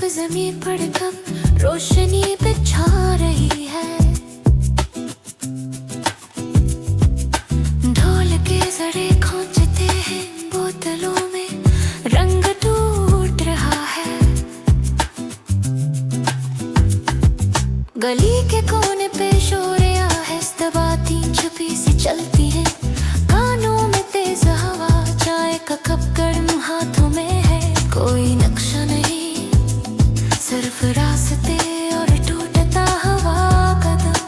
जमीन पर कब रोशनी बिछा रही है। ढोल के जड़े खींचते हैं बोतलों में, रंग टूट रहा है। गली के कोने पे शोर आहिस्ता बातें छुपी सी चलती हैं। कानों में तेज हवा, चाय का कप गर्म हाथों में है। कोई नक्शा नहीं, सिर्फ रास्ते और टूटता हवा कदम।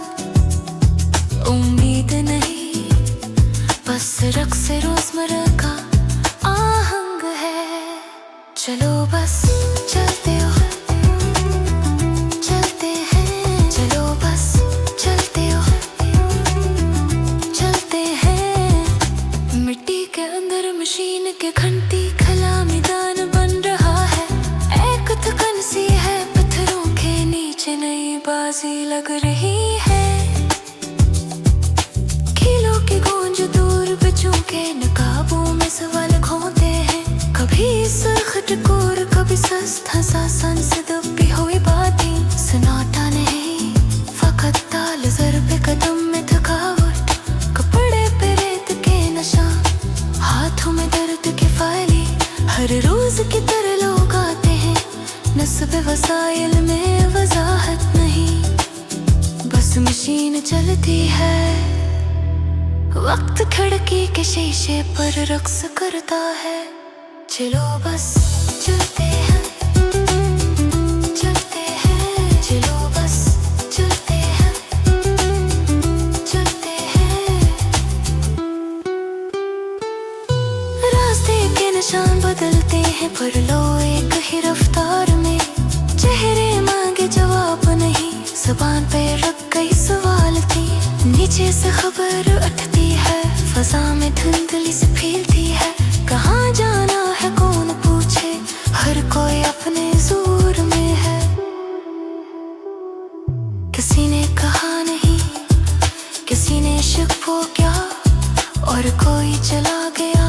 उम्मीद नहीं, बस रक्स रोजमर्रा का आहंग है। चलो बस चलते हो, चलते हैं। चलो बस चलते हो, चलते हैं। मिट्टी के अंदर मशीन के घंटी खला मैदान बन रहा है। एक थकन सी है, पत्थरों के नीचे नई बाजी लग रही है। कीलों की गूंज दूर बच्चों के नकाबों में सवाल खोते हैं। कभी सुर्ख टकोर, कभी सस्ता सा सांस दबी हुई बातें। सन्नाटा नहीं, फकत ताल ज़रबे कदम में थकावट। कपड़े पे रेत के नशा, हाथों में दर्द की फाइलें। हर रोज की तरह लोग आते हैं, नस्बे वसाइल में वजाहत नहीं। बस मशीन चलती है, वक्त खिड़की के शीशे पर रक्स करता है। चलो बस चलते हैं, चलते हैं। चलो बस चलते हैं, चलते हैं। रास्ते के निशान बदलते हैं, पर लो एक ही रफ्तार में। चेहरे मांगे जवाब नहीं, जुबान पे रख गई सवाल थी। नीचे से खबर उठती है, फजा में धुंधली से फैलती है। कहाँ जाना है कौन पूछे, हर कोई अपने जोर में है। किसी ने कहा नहीं, किसी ने शिकवो क्या, और कोई चला गया।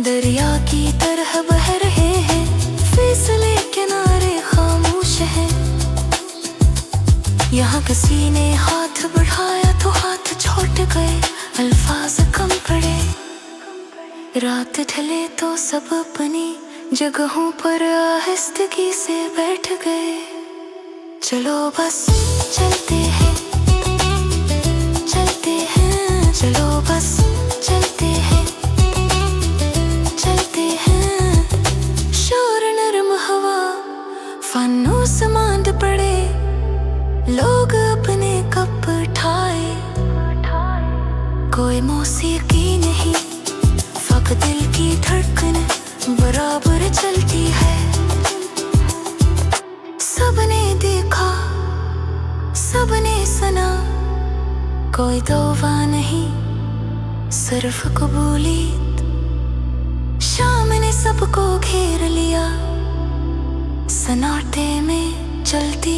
दरिया की तरह बह रहे हैं, फैसले किनारे खामोश हैं। यहाँ किसी ने हाथ बढ़ाया तो हाथ छोड़ गए, अल्फाज कम पड़े। रात ढले तो सब अपनी जगहों पर आहिस्तगी से बैठ गए। चलो बस चलते हैं, चलते हैं। चलो बस चलते हैं, चलते हैं। शोर नरम हवा, फानूस मांद पड़े। लोग अपने कप उठाए, कोई मौसीकी नहीं, फक दिल की धड़कन बराबर चलती है। सबने देखा, सबने सुना, कोई तौबा नहीं, सिर्फ कबूलियत। शाम ने सबको घेर लिया, सन्नाटे में चलती